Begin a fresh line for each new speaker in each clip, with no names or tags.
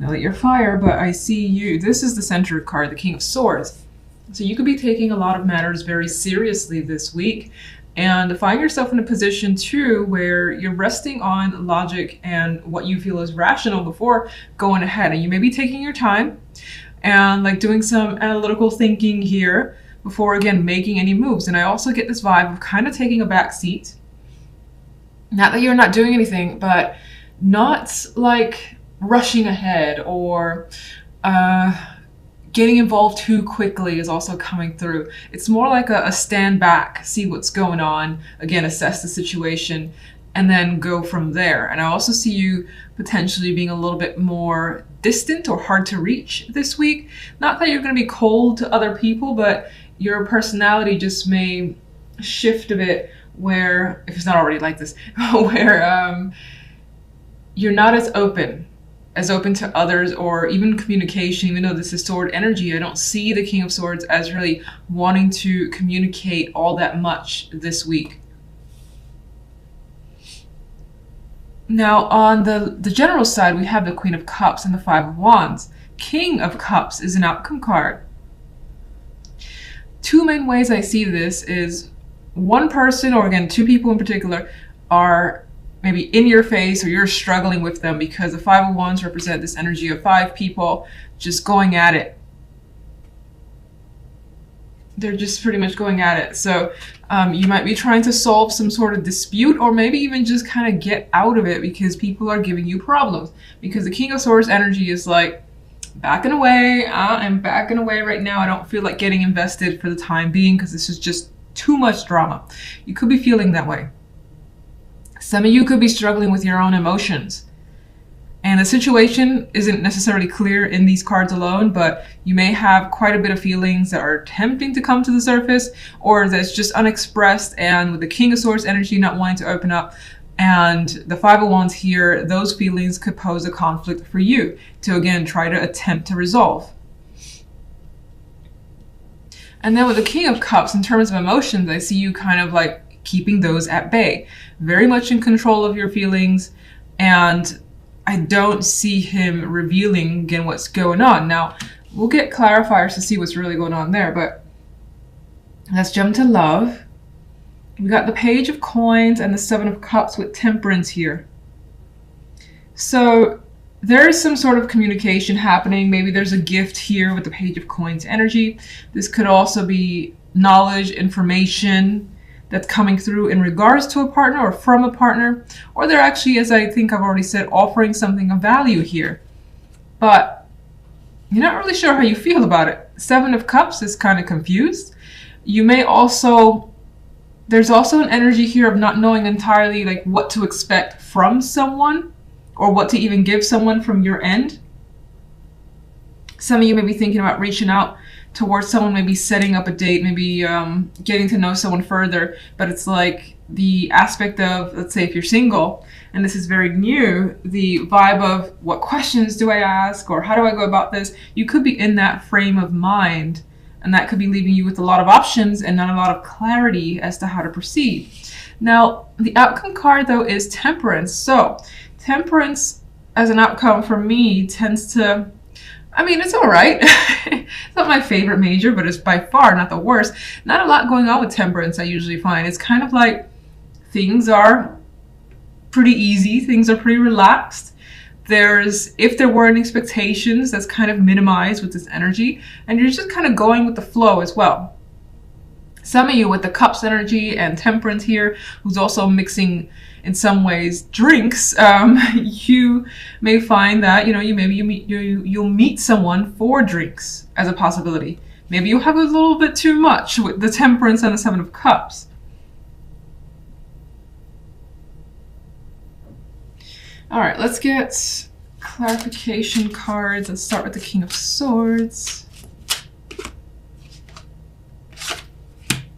know that you're fire, but I see you. This is the center card, the King of Swords. So you could be taking a lot of matters very seriously this week and find yourself in a position too where you're resting on logic and what you feel is rational before going ahead. And you may be taking your time and like doing some analytical thinking here before again making any moves. And I also get this vibe of kind of taking a back seat. Not that you're not doing anything, but not like rushing ahead or getting involved too quickly is also coming through. It's more like a stand back, see what's going on, again, assess the situation, and then go from there. And I also see you potentially being a little bit more distant or hard to reach this week. Not that you're going to be cold to other people, but your personality just may shift a bit where, if it's not already like this, where you're not as open to others or even communication. Even though this is sword energy, I don't see the King of Swords as really wanting to communicate all that much this week. Now on the general side, we have the Queen of Cups and the Five of Wands. King of Cups is an outcome card. Two main ways I see this is one person, or again, two people in particular, are maybe in your face or you're struggling with them because the Five of Wands represent this energy of five people just going at it. They're just pretty much going at it. So you might be trying to solve some sort of dispute or maybe even just kind of get out of it because people are giving you problems. Because the King of Swords energy is like, backing away. I'm backing away right now. I don't feel like getting invested for the time being because this is just too much drama. You could be feeling that way. Some of you could be struggling with your own emotions. And the situation isn't necessarily clear in these cards alone, but you may have quite a bit of feelings that are attempting to come to the surface or that's just unexpressed. And with the King of Swords energy not wanting to open up and the Five of Wands here, those feelings could pose a conflict for you to again try to attempt to resolve. And then with the King of Cups, in terms of emotions, I see you kind of like keeping those at bay, very much in control of your feelings, and I don't see him revealing again what's going on. Now, we'll get clarifiers to see what's really going on there, but let's jump to love. We got the Page of Coins and the Seven of Cups with Temperance here. So there is some sort of communication happening. Maybe there's a gift here with the Page of Coins energy. This could also be knowledge, information that's coming through in regards to a partner or from a partner, or they're actually, as I think I've already said, offering something of value here. But you're not really sure how you feel about it. Seven of Cups is kind of confused. You may also, there's also an energy here of not knowing entirely like what to expect from someone or what to even give someone from your end. Some of you may be thinking about reaching out towards someone, maybe setting up a date, maybe getting to know someone further, but it's like the aspect of, let's say if you're single, and this is very new, the vibe of what questions do I ask or how do I go about this? You could be in that frame of mind, and that could be leaving you with a lot of options and not a lot of clarity as to how to proceed. Now, the outcome card though is Temperance. So Temperance as an outcome for me tends to, I mean, it's all right. It's not my favorite major, but it's by far not the worst. Not a lot going on with Temperance, I usually find. It's kind of like things are pretty easy. Things are pretty relaxed. If there weren't expectations, that's kind of minimized with this energy. And you're just kind of going with the flow as well. Some of you with the Cups energy and Temperance here, who's also mixing in some ways drinks, you may find that you'll meet someone for drinks as a possibility. Maybe you'll have a little bit too much with the Temperance and the Seven of Cups. All right, let's get clarification cards. Let's start with the King of Swords.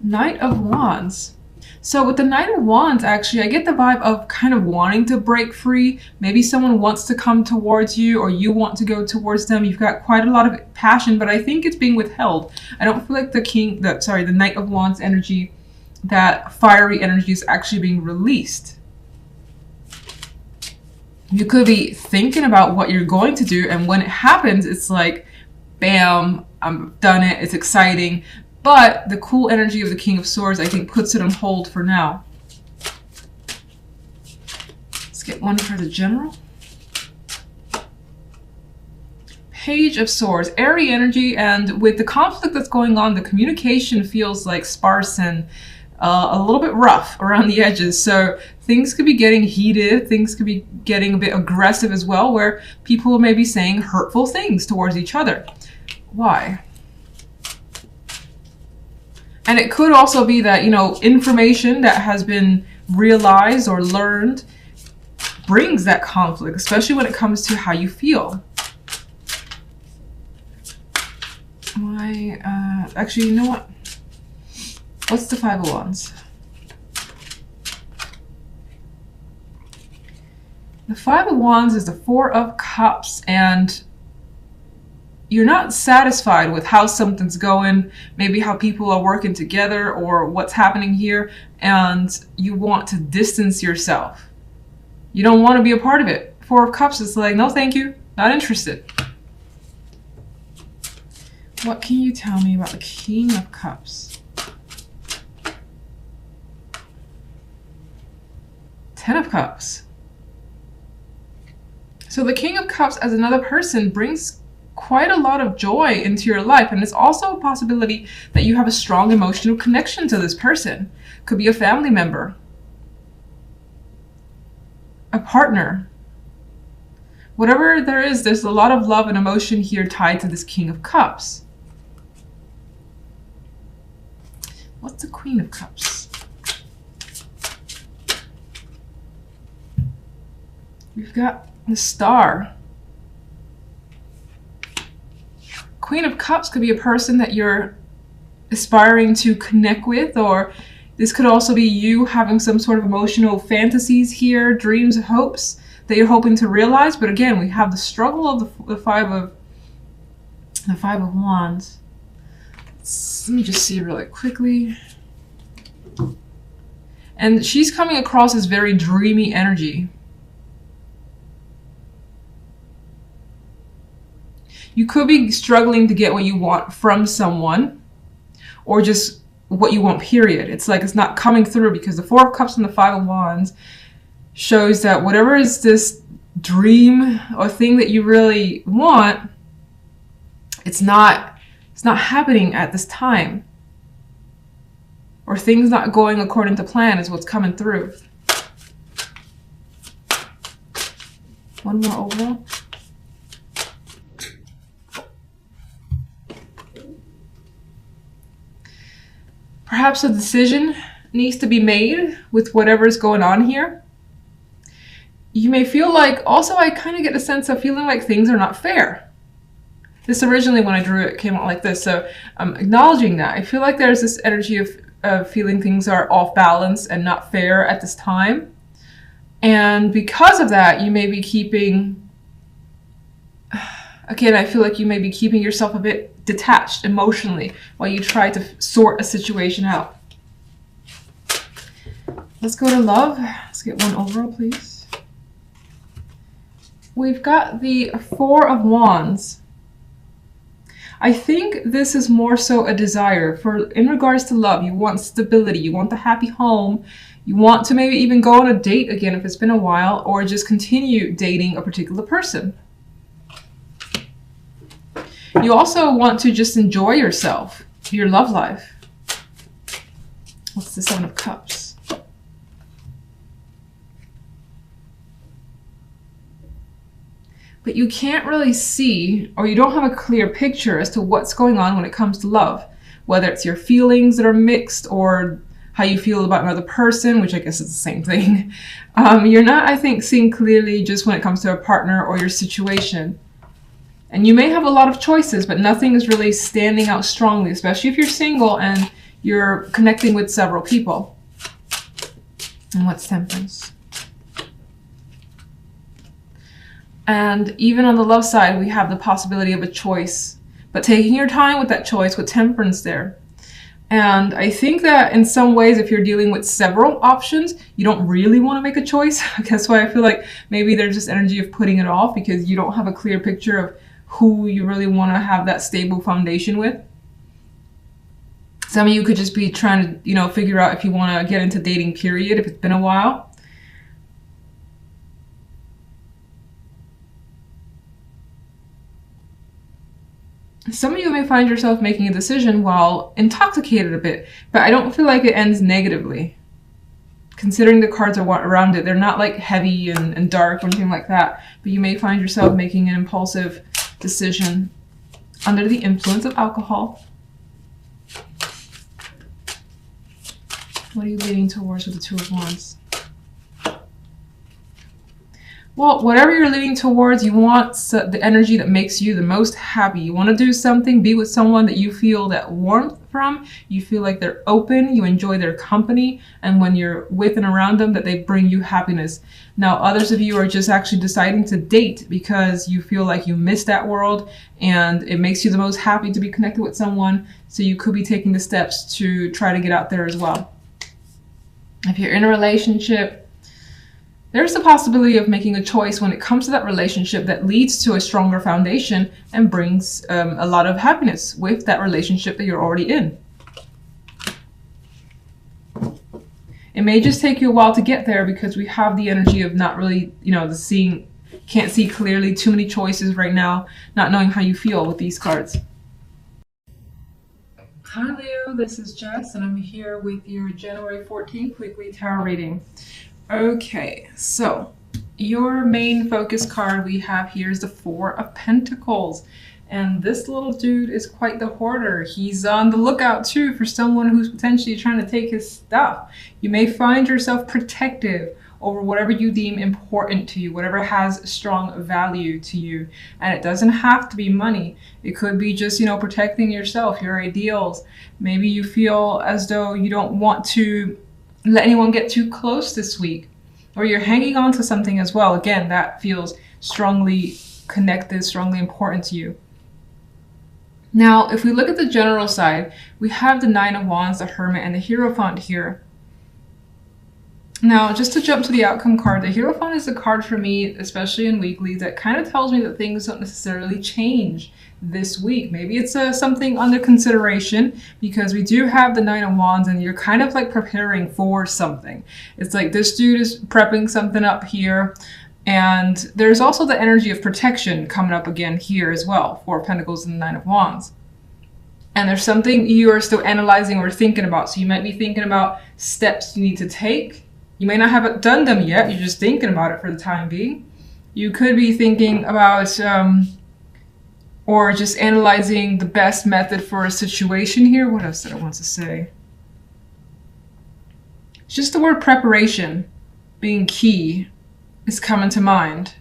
Knight of Wands. So with the Knight of Wands, actually, I get the vibe of kind of wanting to break free. Maybe someone wants to come towards you or you want to go towards them. You've got quite a lot of passion, but I think it's being withheld. I don't feel like the Knight of Wands energy, that fiery energy is actually being released. You could be thinking about what you're going to do, and when it happens, it's like, bam, I've done it, it's exciting. But the cool energy of the King of Swords, I think, puts it on hold for now. Let's get one for the General. Page of Swords, airy energy, and with the conflict that's going on, the communication feels like sparse and a little bit rough around the edges. So things could be getting heated, things could be getting a bit aggressive as well, where people may be saying hurtful things towards each other. Why? And it could also be that, you know, information that has been realized or learned brings that conflict, especially when it comes to how you feel. Actually, you know what? What's the Five of Wands? The Five of Wands is the Four of Cups, and you're not satisfied with how something's going, maybe how people are working together or what's happening here, and you want to distance yourself. You don't want to be a part of it. Four of Cups is like, no thank you, not interested. What can you tell me about the King of Cups? Ten of Cups. So the King of Cups as another person brings quite a lot of joy into your life, and it's also a possibility that you have a strong emotional connection to this person. Could be a family member, a partner. Whatever there is, there's a lot of love and emotion here tied to this King of Cups. What's the Queen of Cups? We've got the Star. Queen of Cups could be a person that you're aspiring to connect with, or this could also be you having some sort of emotional fantasies here, dreams, hopes that you're hoping to realize. But again, we have the struggle of the Five of Wands. Let me just see really quickly. And she's coming across as very dreamy energy. You could be struggling to get what you want from someone, or just what you want, period. It's like it's not coming through, because the Four of Cups and the Five of Wands shows that whatever is this dream or thing that you really want, it's not happening at this time. Or things not going according to plan is what's coming through. One more overall. Perhaps a decision needs to be made with whatever is going on here. You may feel like, also I kind of get a sense of feeling like things are not fair. This originally, when I drew it, came out like this, so I'm acknowledging that. I feel like there's this energy of feeling things are off balance and not fair at this time. And because of that, you may be keeping, again, I feel like you may be keeping yourself a bit detached emotionally while you try to sort a situation out. Let's go to love. Let's get one overall, please. We've got the Four of Wands. I think this is more so a desire for, in regards to love, you want stability, you want the happy home, you want to maybe even go on a date again if it's been a while, or just continue dating a particular person. You also want to just enjoy yourself, your love life. What's the Seven of Cups? But you can't really see, or you don't have a clear picture as to what's going on when it comes to love. Whether it's your feelings that are mixed, or how you feel about another person, which I guess is the same thing. You're not, I think, seeing clearly just when it comes to a partner or your situation. And you may have a lot of choices, but nothing is really standing out strongly, especially if you're single and you're connecting with several people. And what's Temperance? And even on the love side, we have the possibility of a choice, but taking your time with that choice with Temperance there. And I think that in some ways, if you're dealing with several options, you don't really want to make a choice. That's why I feel like maybe there's this energy of putting it off because you don't have a clear picture of who you really want to have that stable foundation with. Some of you could just be trying to, figure out if you want to get into dating, period, if it's been a while. Some of you may find yourself making a decision while intoxicated a bit, but I don't feel like it ends negatively. Considering the cards are around it, they're not like heavy and dark or anything like that, but you may find yourself making an impulsive decision under the influence of alcohol. What are you leaning towards with the Two of Wands? Well, whatever you're leaning towards, you want the energy that makes you the most happy. You want to do something, be with someone that you feel that warmth from. You feel like they're open, you enjoy their company, and when you're with and around them, that they bring you happiness. Now, others of you are just actually deciding to date because you feel like you miss that world and it makes you the most happy to be connected with someone. So you could be taking the steps to try to get out there as well. If you're in a relationship, there's the possibility of making a choice when it comes to that relationship that leads to a stronger foundation and brings a lot of happiness with that relationship that you're already in. It may just take you a while to get there because we have the energy of not really, can't see clearly, too many choices right now, not knowing how you feel with these cards. Hi Leo, this is Jess and I'm here with your January 14th weekly tarot reading. Okay, so your main focus card we have here is the Four of Pentacles. And this little dude is quite the hoarder. He's on the lookout too for someone who's potentially trying to take his stuff. You may find yourself protective over whatever you deem important to you, whatever has strong value to you. And it doesn't have to be money. It could be just, protecting yourself, your ideals. Maybe you feel as though you don't want to let anyone get too close this week, or you're hanging on to something as well. Again, that feels strongly connected, strongly important to you. Now, if we look at the general side, we have the Nine of Wands, the Hermit, and the Hierophant here. Now, just to jump to the outcome card, the Hierophant is a card for me, especially in weekly, that kind of tells me that things don't necessarily change this week. Maybe it's something under consideration because we do have the Nine of Wands and you're kind of like preparing for something. It's like this dude is prepping something up here. And there's also the energy of protection coming up again here as well. Four of Pentacles and the Nine of Wands. And there's something you are still analyzing or thinking about. So you might be thinking about steps you need to take. You may not have done them yet. You're just thinking about it for the time being. You could be thinking about or just analyzing the best method for a situation here. What else did I want to say? It's just the word preparation being key is coming to mind.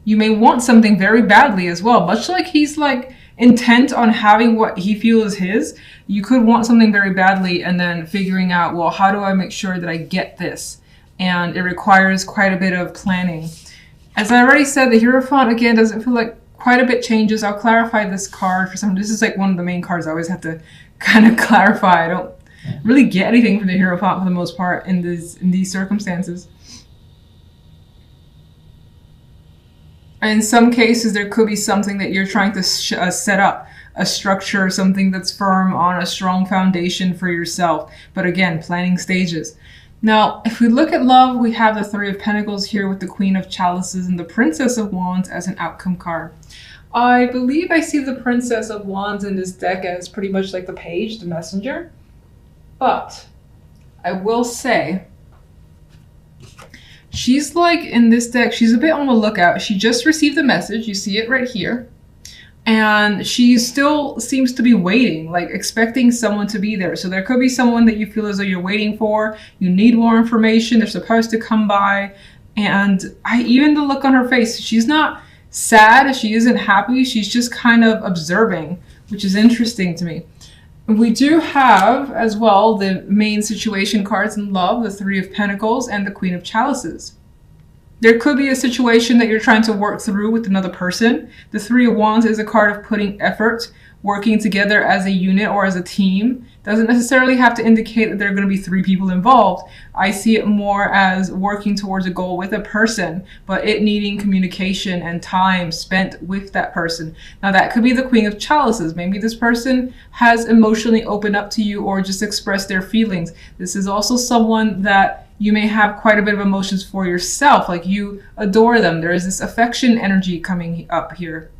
You may want something very badly as well, much like he's like intent on having what he feels is his. You could want something very badly and then figuring out, well, how do I make sure that I get this? And it requires quite a bit of planning. As I already said, the Hierophant again doesn't feel like quite a bit changes. I'll clarify this card for some. This is like one of the main cards I always have to kind of clarify. I don't really get anything from the Hierophant for the most part in these circumstances. In some cases, there could be something that you're trying to set up, a structure, something that's firm on a strong foundation for yourself. But again, planning stages. Now, if we look at love, we have the Three of Pentacles here with the Queen of Chalices and the Princess of Wands as an outcome card. I believe I see the Princess of Wands in this deck as pretty much like the page, the messenger. But I will say, she's like in this deck, she's a bit on the lookout. She just received the message. You see it right here. And she still seems to be waiting, like expecting someone to be there. So there could be someone that you feel as though you're waiting for. You need more information. They're supposed to come by. And even the look on her face, she's not sad. She isn't happy. She's just kind of observing, which is interesting to me. We do have as well the main situation cards in love, the Three of Pentacles and the Queen of Chalices. There could be a situation that you're trying to work through with another person. The Three of Wands is a card of putting effort, working together as a unit or as a team. Doesn't necessarily have to indicate that there are going to be 3 people involved. I see it more as working towards a goal with a person, but it needing communication and time spent with that person. Now that could be the Queen of Chalices. Maybe this person has emotionally opened up to you or just expressed their feelings. This is also someone that you may have quite a bit of emotions for yourself, like you adore them. There is this affection energy coming up here.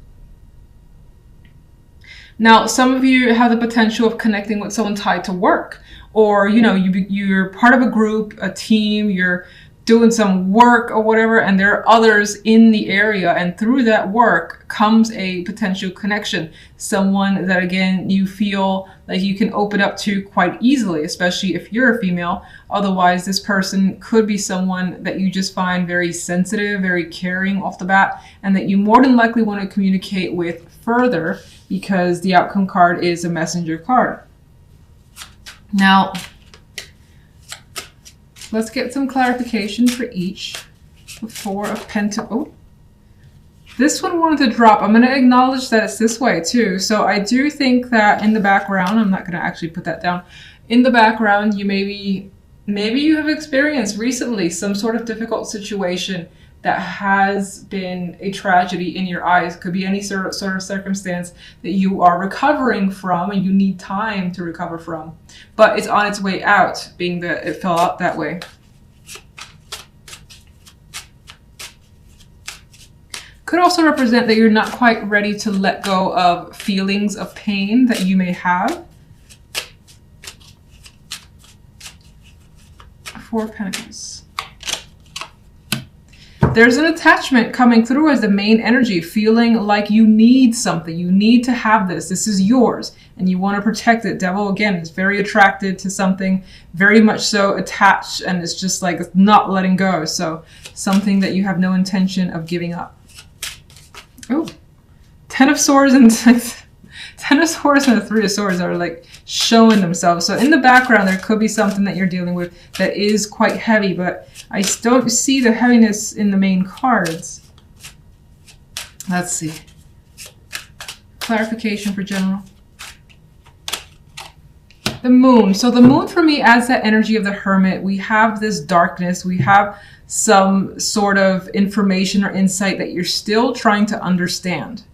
Now, some of you have the potential of connecting with someone tied to work, or you're part of a group, a team, you're doing some work or whatever, and there are others in the area, and through that work comes a potential connection. Someone that, again, you feel like you can open up to quite easily, especially if you're a female. Otherwise, this person could be someone that you just find very sensitive, very caring off the bat, and that you more than likely want to communicate with further, because the outcome card is a messenger card. Now, let's get some clarification for each. The Four of Pentacles. Oh, this one wanted to drop. I'm going to acknowledge that it's this way too. So I do think that in the background, I'm not going to actually put that down. In the background, you maybe you have experienced recently some sort of difficult situation that has been a tragedy in your eyes. Could be any sort of circumstance that you are recovering from and you need time to recover from. But it's on its way out, being that it fell out that way. Could also represent that you're not quite ready to let go of feelings of pain that you may have. Four of Pentacles. There's an attachment coming through as the main energy, feeling like you need something. You need to have this. This is yours, and you want to protect it. Devil, again, is very attracted to something, very much so attached, and it's just like not letting go. So something that you have no intention of giving up. Oh, Ten of Swords and Ten of Swords and the Three of Swords are like showing themselves. So in the background, there could be something that you're dealing with that is quite heavy, but I don't see the heaviness in the main cards. Let's see. Clarification for general. The Moon. So the Moon for me adds that energy of the Hermit. We have this darkness. We have some sort of information or insight that you're still trying to understand.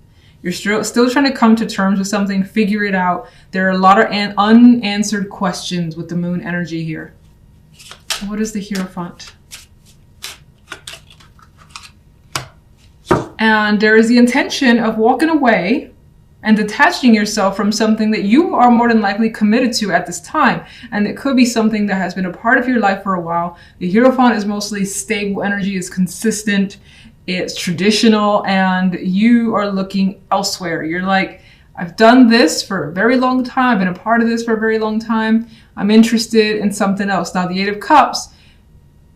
You're still trying to come to terms with something, figure it out. There are a lot of unanswered questions with the Moon energy here. What is the Hierophant? And there is the intention of walking away and detaching yourself from something that you are more than likely committed to at this time. And it could be something that has been a part of your life for a while. The Hierophant is mostly stable energy, is consistent, it's traditional, and you are looking elsewhere. You're like, I've done this for a very long time, been a part of this for a very long time. I'm interested in something else. Now, the Eight of Cups,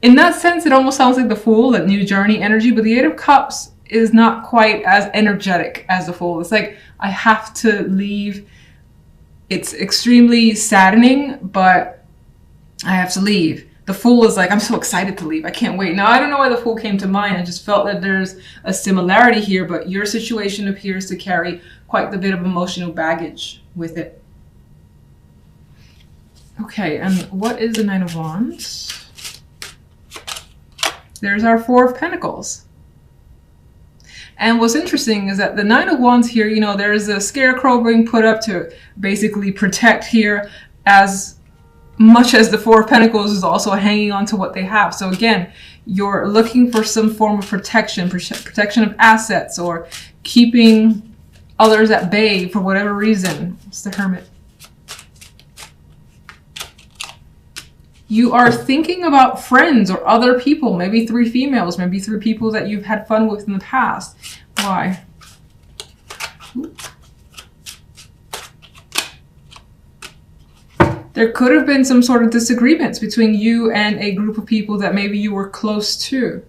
in that sense, it almost sounds like the Fool, that new journey energy, but the Eight of Cups is not quite as energetic as the Fool. It's like, I have to leave. It's extremely saddening, but I have to leave. The Fool is like, I'm so excited to leave. I can't wait. Now, I don't know why the Fool came to mind. I just felt that there's a similarity here, but your situation appears to carry quite a bit of emotional baggage with it. Okay, and what is the Nine of Wands? There's our Four of Pentacles. And what's interesting is that the Nine of Wands here, you know, there's a scarecrow being put up to basically protect here, as much as the Four of Pentacles is also hanging on to what they have. So again, you're looking for some form of protection, protection of assets, or keeping others at bay for whatever reason. It's the Hermit. You are thinking about friends or other people, maybe 3 females, maybe 3 people that you've had fun with in the past. Why? There could have been some sort of disagreements between you and a group of people that maybe you were close to.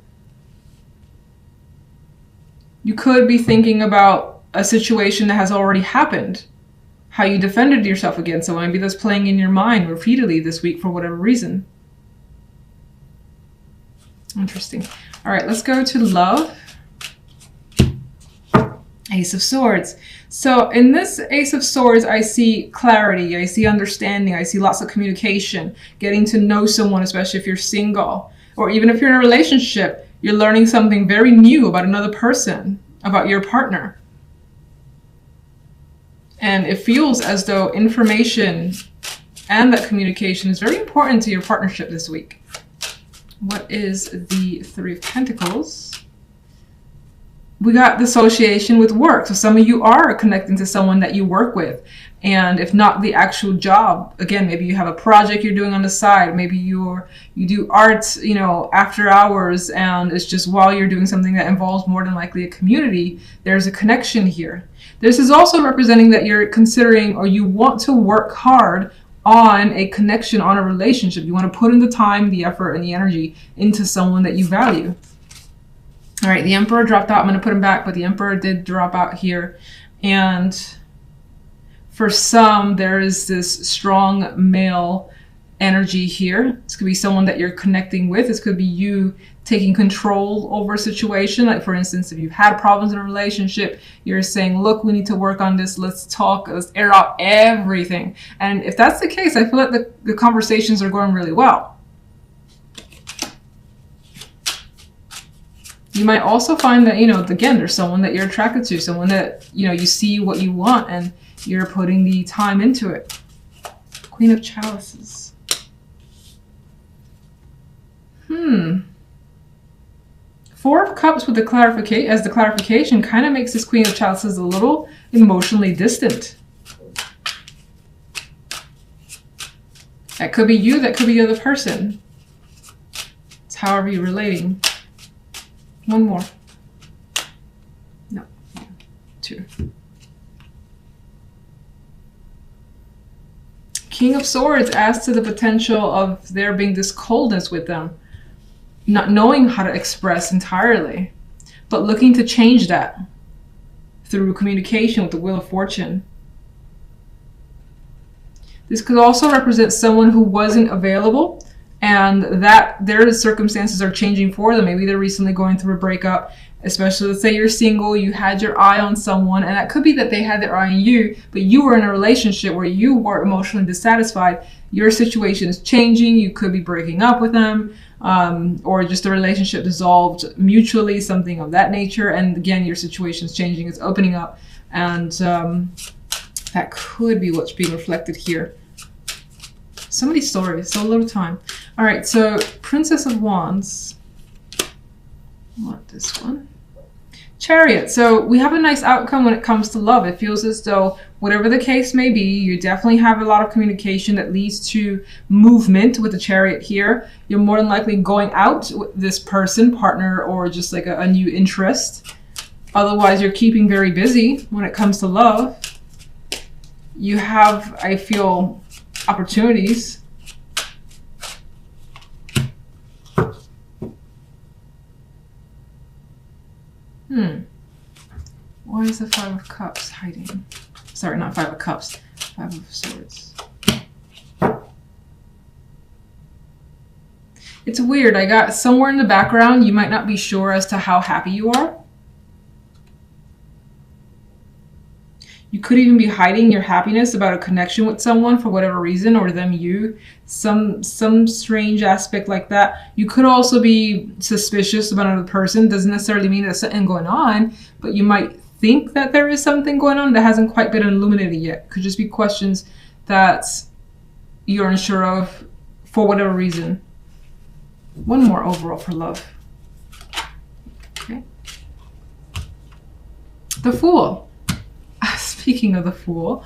You could be thinking about a situation that has already happened, how you defended yourself against someone. Maybe that's playing in your mind repeatedly this week for whatever reason. Interesting. All right, let's go to love. Ace of Swords. So in this Ace of Swords, I see clarity, I see understanding, I see lots of communication, getting to know someone, especially if you're single, or even if you're in a relationship, you're learning something very new about another person, about your partner. And it feels as though information and that communication is very important to your partnership this week. What is the Three of Pentacles? We got the association with work. So some of you are connecting to someone that you work with. And if not the actual job, again, maybe you have a project you're doing on the side. Maybe you do art, you know, after hours, and it's just while you're doing something that involves more than likely a community, there's a connection here. This is also representing that you're considering, or you want to work hard on a connection, on a relationship. You want to put in the time, the effort, and the energy into someone that you value. All right, the Emperor dropped out. I'm going to put him back, but the Emperor did drop out here. And for some, there is this strong male energy here. This could be someone that you're connecting with. This could be you taking control over a situation. Like, for instance, if you've had problems in a relationship, you're saying, look, we need to work on this. Let's talk. Let's air out everything. And if that's the case, I feel like the conversations are going really well. You might also find that, you know, again, there's someone that you're attracted to, someone that, you know, you see what you want and you're putting the time into it. Queen of Chalices. Four of Cups with the clarification kind of makes this Queen of Chalices a little emotionally distant. That could be you, that could be the other person. It's however you're relating. One more. No. Two. King of Swords adds to the potential of there being this coldness with them, not knowing how to express entirely, but looking to change that through communication with the Wheel of Fortune. This could also represent someone who wasn't available, and that their circumstances are changing for them. Maybe they're recently going through a breakup, especially let's say you're single, you had your eye on someone, and that could be that they had their eye on you, but you were in a relationship where you were emotionally dissatisfied. Your situation is changing. You could be breaking up with them, or just the relationship dissolved mutually, something of that nature. And again, your situation is changing, it's opening up, and that could be what's being reflected here. So many stories, so little time. All right, so Princess of Wands. I want this one. Chariot. So we have a nice outcome when it comes to love. It feels as though whatever the case may be, you definitely have a lot of communication that leads to movement with the Chariot here. You're more than likely going out with this person, partner, or just like a new interest. Otherwise, you're keeping very busy when it comes to love. You have, I feel, opportunities. Why is the Five of Cups hiding? Sorry, not Five of Cups. Five of Swords. It's weird. I got somewhere in the background, you might not be sure as to how happy you are. You could even be hiding your happiness about a connection with someone for whatever reason, or them you. Some strange aspect like that. You could also be suspicious about another person. Doesn't necessarily mean there's something going on, but you might think that there is something going on that hasn't quite been illuminated yet. Could just be questions that you're unsure of for whatever reason. One more overall for love. Okay. The Fool. Speaking of the Fool,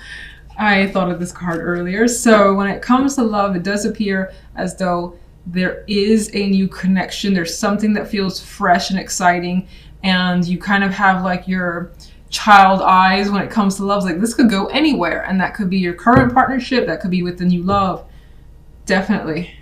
I thought of this card earlier. So when it comes to love, it does appear as though there is a new connection. There's something that feels fresh and exciting, and you kind of have like your child eyes when it comes to love. Like, this could go anywhere, and that could be your current partnership, that could be with the new love. Definitely.